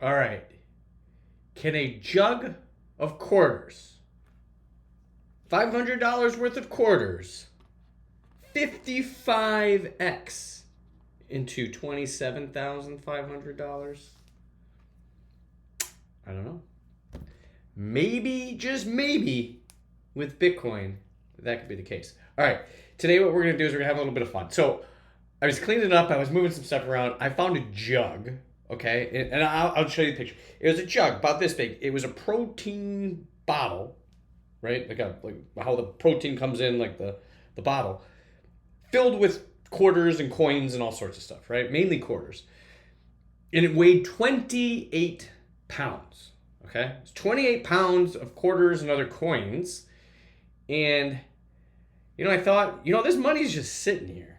All right. Can a jug of quarters, $500 worth of quarters, 55x into $27,500? I don't know. Maybe, just maybe, with Bitcoin, that could be the case. All right. Today, what we're going to do is we're going to have a little bit of fun. So, I was cleaning it up. I was moving some stuff around. I found a jug. Okay. And I'll show you the picture. It was a jug about this big. It was a protein bottle, right? Like how the protein comes in, like the bottle, filled with quarters and coins and all sorts of stuff, right? Mainly quarters. And it weighed 28 pounds. Okay. It's 28 pounds of quarters and other coins. And, I thought, this money's just sitting here.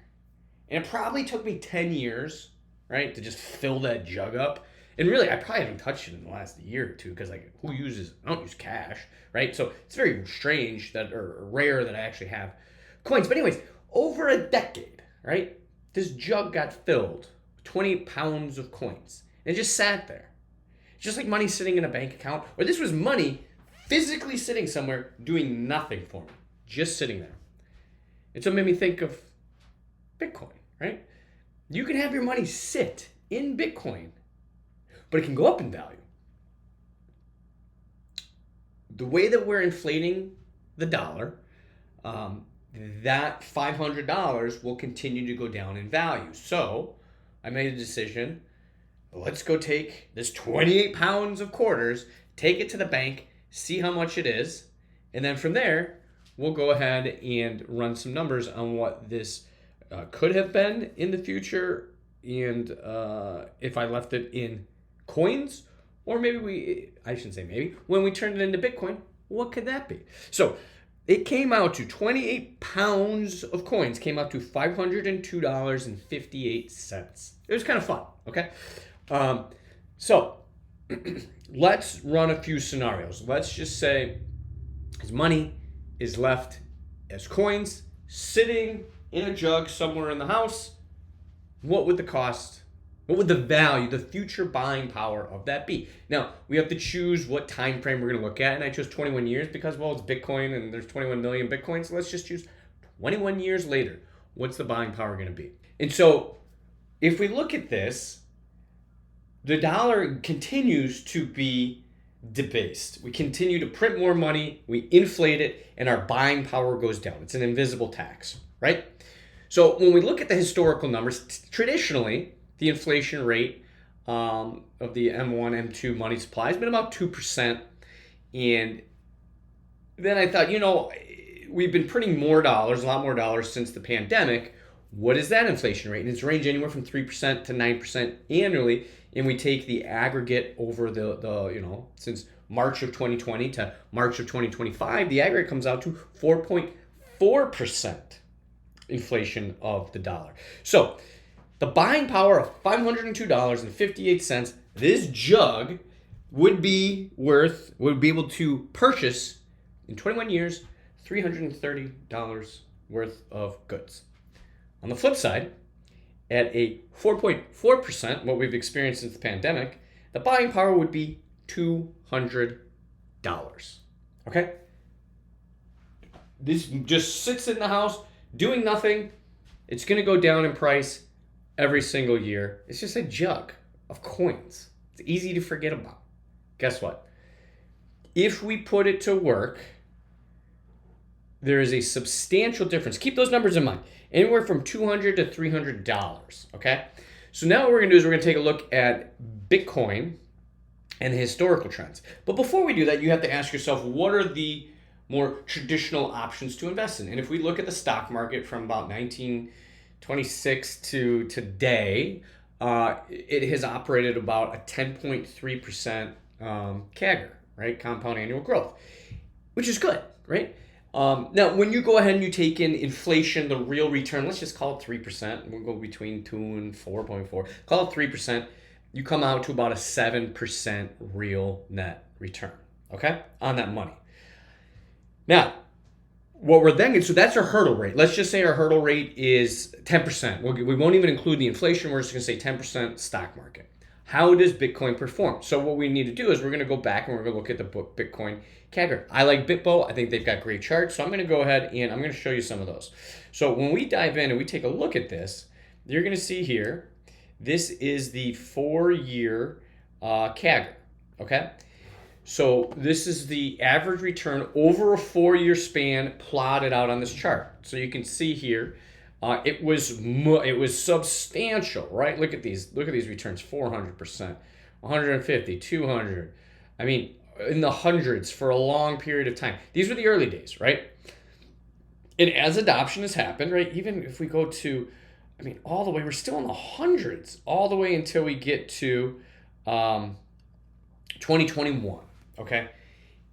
And it probably took me 10 years, right, to just fill that jug up. And really, I probably haven't touched it in the last year or two because, I don't use cash, right? So it's very strange or rare that I actually have coins. But anyways, over a decade, right, this jug got filled with 28 pounds of coins. And it just sat there. It's just like money sitting in a bank account. Or this was money physically sitting somewhere doing nothing for me. Just sitting there. And so it made me think of Bitcoin, right? You can have your money sit in Bitcoin, but it can go up in value. The way that we're inflating the dollar, that $500 will continue to go down in value. So I made a decision. Let's go take this 28 pounds of quarters, take it to the bank, see how much it is, and then from there, we'll go ahead and run some numbers on what this could have been in the future, and if I left it in coins, or maybe I shouldn't say maybe, when we turned it into Bitcoin, what could that be? So it came out to 28 pounds of coins, came out to $502.58. It was kind of fun, okay? So let's run a few scenarios. Let's just say his money is left as coins sitting in a jug somewhere in the house. What would the cost, what would the value, the future buying power of that be? Now, we have to choose what time frame we're going to look at, and I chose 21 years because, well, it's Bitcoin and there's 21 million Bitcoins, so let's just choose 21 years later. What's the buying power going to be? And so, if we look at this, the dollar continues to be debased. We continue to print more money, we inflate it, and our buying power goes down. It's an invisible tax, right? So when we look at the historical numbers, traditionally, the inflation rate of the M1, M2 money supply has been about 2%. And then I thought, we've been printing more dollars, a lot more dollars since the pandemic. What is that inflation rate? And it's ranged anywhere from 3% to 9% annually. And we take the aggregate over the since March of 2020 to March of 2025, the aggregate comes out to 4.4% inflation of the dollar. So the buying power of $502.58, this jug would be able to purchase in 21 years, $330 worth of goods. On the flip side, at a 4.4%, what we've experienced since the pandemic, the buying power would be $200. Okay? This just sits in the house doing nothing. It's going to go down in price every single year. It's just a jug of coins. It's easy to forget about. Guess what? If we put it to work, there is a substantial difference. Keep those numbers in mind. Anywhere from $200 to $300, okay? So now what we're going to do is we're going to take a look at Bitcoin and the historical trends. But before we do that, you have to ask yourself, what are the more traditional options to invest in? And if we look at the stock market from about 1926 to today, it has operated about a 10.3% CAGR, right? Compound annual growth, which is good, right? Now, when you go ahead and you take in inflation, the real return, let's just call it 3%. We'll go between 2 and 4.4. Call it 3%. You come out to about a 7% real net return, okay, on that money. Now, what we're then, so that's our hurdle rate. Let's just say our hurdle rate is 10%. We won't even include the inflation. We're just going to say 10% stock market. How does Bitcoin perform? So what we need to do is we're going to go back and we're going to look at the book Bitcoin CAGR. I like Bitbo. I think they've got great charts. So I'm going to go ahead and I'm going to show you some of those. So when we dive in and we take a look at this, you're going to see here, this is the 4-year CAGR, okay? So this is the average return over a 4-year span plotted out on this chart. So you can see here, it was substantial, right? Look at these returns: 400%, 150, 200. I mean, in the hundreds for a long period of time. These were the early days, right? And as adoption has happened, right? Even if we go to, I mean, all the way, we're still in the hundreds, all the way until we get to 2021, okay?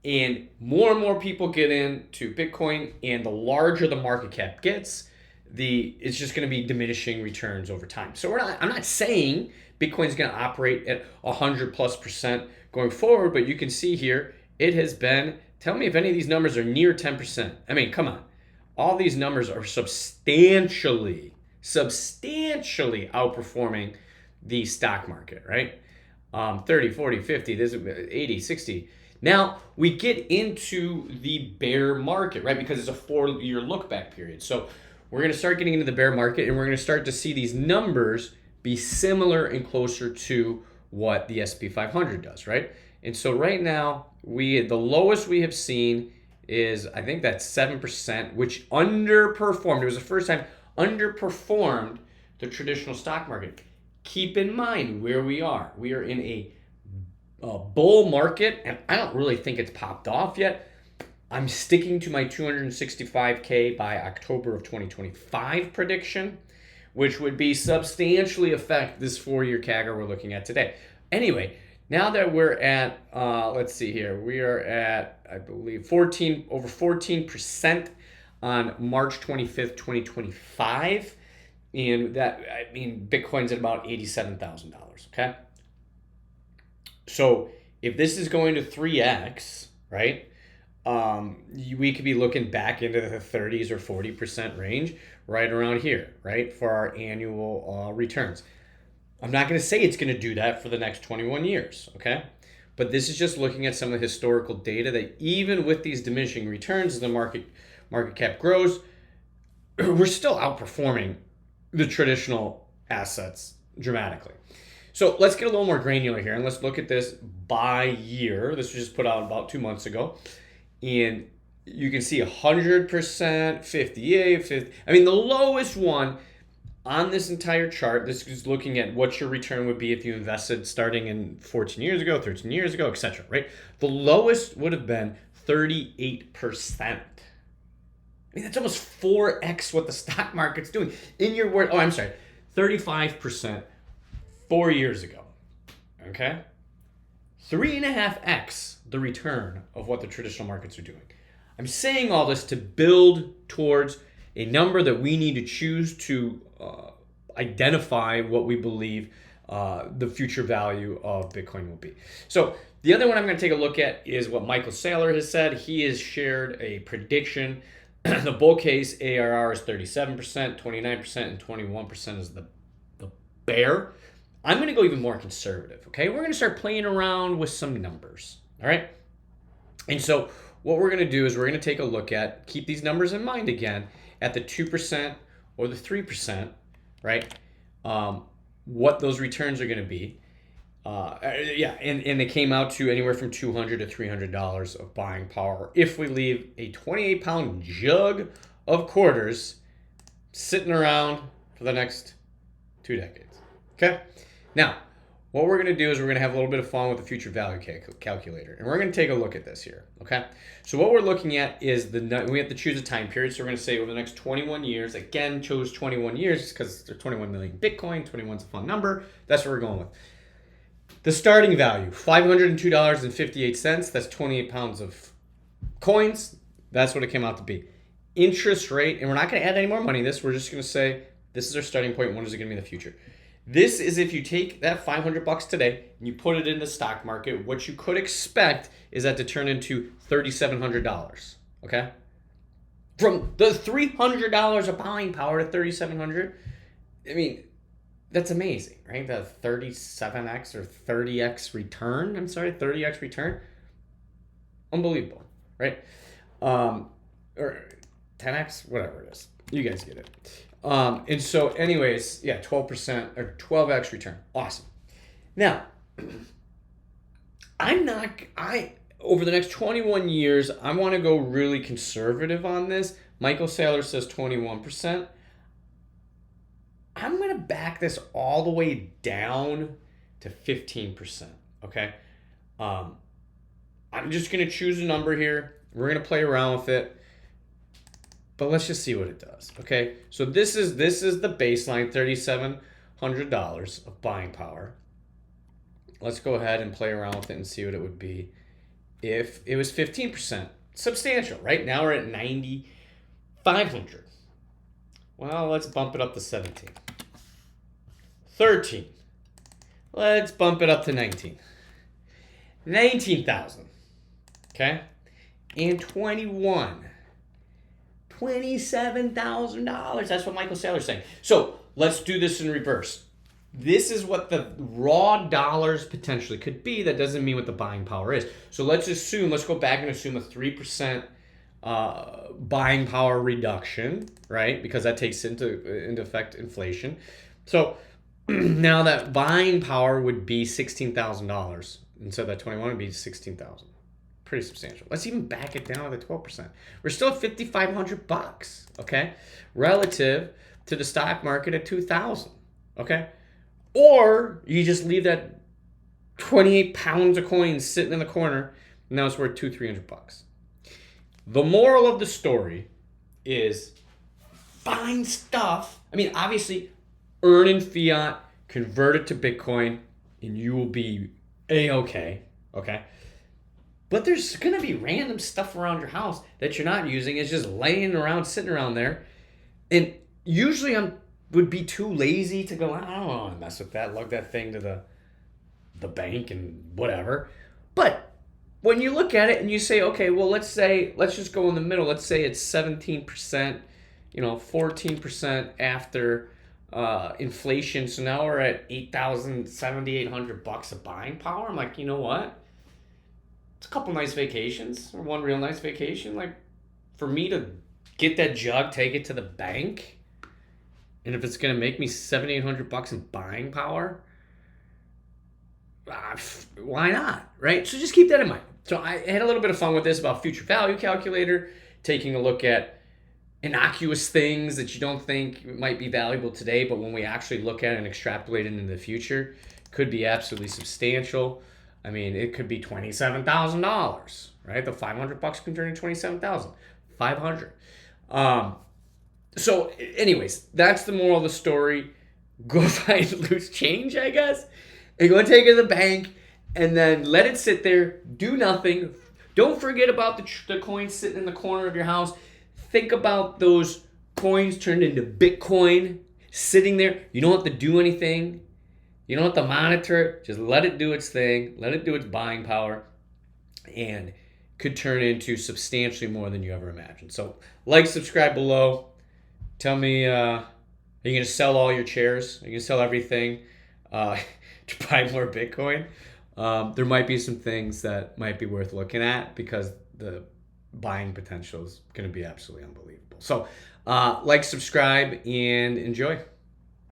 And more people get into Bitcoin, and the larger the market cap gets, it's just going to be diminishing returns over time. So I'm not saying Bitcoin's going to operate at 100+% going forward, but you can see here it has been. Tell me if any of these numbers are near 10%. I mean, come on, all these numbers are substantially outperforming the stock market, right? 30, 40, 50, this is 80, 60. Now we get into the bear market, right? Because it's a 4-year look back period. So we're going to start getting into the bear market, and we're going to start to see these numbers be similar and closer to what the S&P 500 does, right? And so right now, the lowest we have seen is, I think that's 7%, which underperformed. It was the first time underperformed the traditional stock market. Keep in mind where we are. We are in a bull market, and I don't really think it's popped off yet. I'm sticking to my 265K by October of 2025 prediction, which would be substantially affect this 4-year CAGR we're looking at today. Anyway, now that we're at, let's see here, we are at, I believe, over 14% on March 25th, 2025. And that, I mean, Bitcoin's at about $87,000, okay? So if this is going to 3x, right? We could be looking back into the 30s or 40% range right around here, right, for our annual returns. I'm not going to say it's going to do that for the next 21 years, okay? But this is just looking at some of the historical data that even with these diminishing returns as the market cap grows, we're still outperforming the traditional assets dramatically. So let's get a little more granular here, and let's look at this by year. This was just put out about 2 months ago. And you can see 100%, 58, 50. I mean, the lowest one on this entire chart, this is looking at what your return would be if you invested starting in 14 years ago, 13 years ago, etc., right? The lowest would have been 38%. I mean, that's almost 4x what the stock market's doing. In your word, 35% 4 years ago, okay? 3.5x the return of what the traditional markets are doing. I'm saying all this to build towards a number that we need to choose to identify what we believe the future value of Bitcoin will be. So the other one I'm going to take a look at is what Michael Saylor has said. He has shared a prediction. The bull case ARR is 37%, 29%, and 21% is the bear. I'm going to go even more conservative, okay? We're going to start playing around with some numbers, all right? And so what we're going to do is we're going to take a look at, keep these numbers in mind again, at the 2% or the 3%, right? What those returns are going to be. And they came out to anywhere from $200 to $300 of buying power if we leave a 28-pound jug of quarters sitting around for the next 2 decades, okay? Now, what we're going to do is we're going to have a little bit of fun with the future value calculator. And we're going to take a look at this here, okay? So what we're looking at is we have to choose a time period. So we're going to say over the next 21 years. Again, chose 21 years because there's 21 million Bitcoin. 21 is a fun number. That's what we're going with. The starting value, $502.58. That's 28 pounds of coins. That's what it came out to be. Interest rate, and we're not going to add any more money to this. We're just going to say this is our starting point. What is it going to be in the future? This is if you take that $500 today and you put it in the stock market, what you could expect is that to turn into $3,700, okay? From the $300 of buying power to $3,700, I mean, That's amazing, right? The 37x or 30x return. I'm sorry, 30x return. Unbelievable, right? Or 10x, whatever it is. You guys get it. And so, anyways, yeah, 12% or 12x return. Awesome. Now, over the next 21 years, I want to go really conservative on this. Michael Saylor says 21%. I'm going to back this all the way down to 15%. Okay. I'm just going to choose a number here. We're going to play around with it, but let's just see what it does. Okay. So this is the baseline, $3,700 of buying power. Let's go ahead and play around with it and see what it would be if it was 15%. Substantial, right? Now we're at 9,500. Well, let's bump it up to 17. 13. Let's bump it up to 19. 19,000. Okay? And 21. $27,000. That's what Michael Saylor's saying. So let's do this in reverse. This is what the raw dollars potentially could be. That doesn't mean what the buying power is. So let's go back and assume a 3% buying power reduction, right? Because that takes into effect inflation. So now that buying power would be $16,000. Instead of that 21 would be 16,000. Pretty substantial. Let's even back it down to the 12%. We're still at $5,500, okay? Relative to the stock market at 2,000, okay? Or you just leave that 28 pounds of coins sitting in the corner, and now it's worth $300. The moral of the story is find stuff. I mean, obviously, earn in fiat, convert it to Bitcoin, and you will be A-okay, okay? But there's going to be random stuff around your house that you're not using. It's just laying around, sitting around there. And usually would be too lazy to go, I don't want to mess with that, lug that thing to the bank and whatever. But when you look at it and you say, okay, well, let's just go in the middle. Let's say it's 17%, 14% after inflation. So now we're at $7,800 of buying power. I'm like, you know what? It's a couple nice vacations or one real nice vacation. Like for me to get that jug, take it to the bank. And if it's going to make me $7,800 in buying power, why not, right? So just keep that in mind. So I had a little bit of fun with this about future value calculator, taking a look at innocuous things that you don't think might be valuable today, but when we actually look at it and extrapolate it into the future, could be absolutely substantial. I mean, it could be $27,000, right? The $500 can turn into $27,500. So anyways, that's the moral of the story. Go find loose change, I guess, and go take it to the bank and then let it sit there, do nothing. Don't forget about the coins sitting in the corner of your house. Think about those coins turned into Bitcoin sitting there. You don't have to do anything. You don't have to monitor it. Just let it do its thing. Let it do its buying power, and could turn into substantially more than you ever imagined. So like, subscribe below. Tell me, are you going to sell all your chairs? Are you going to sell everything to buy more Bitcoin? There might be some things that might be worth looking at because the buying potential is going to be absolutely unbelievable. So like, subscribe, and enjoy.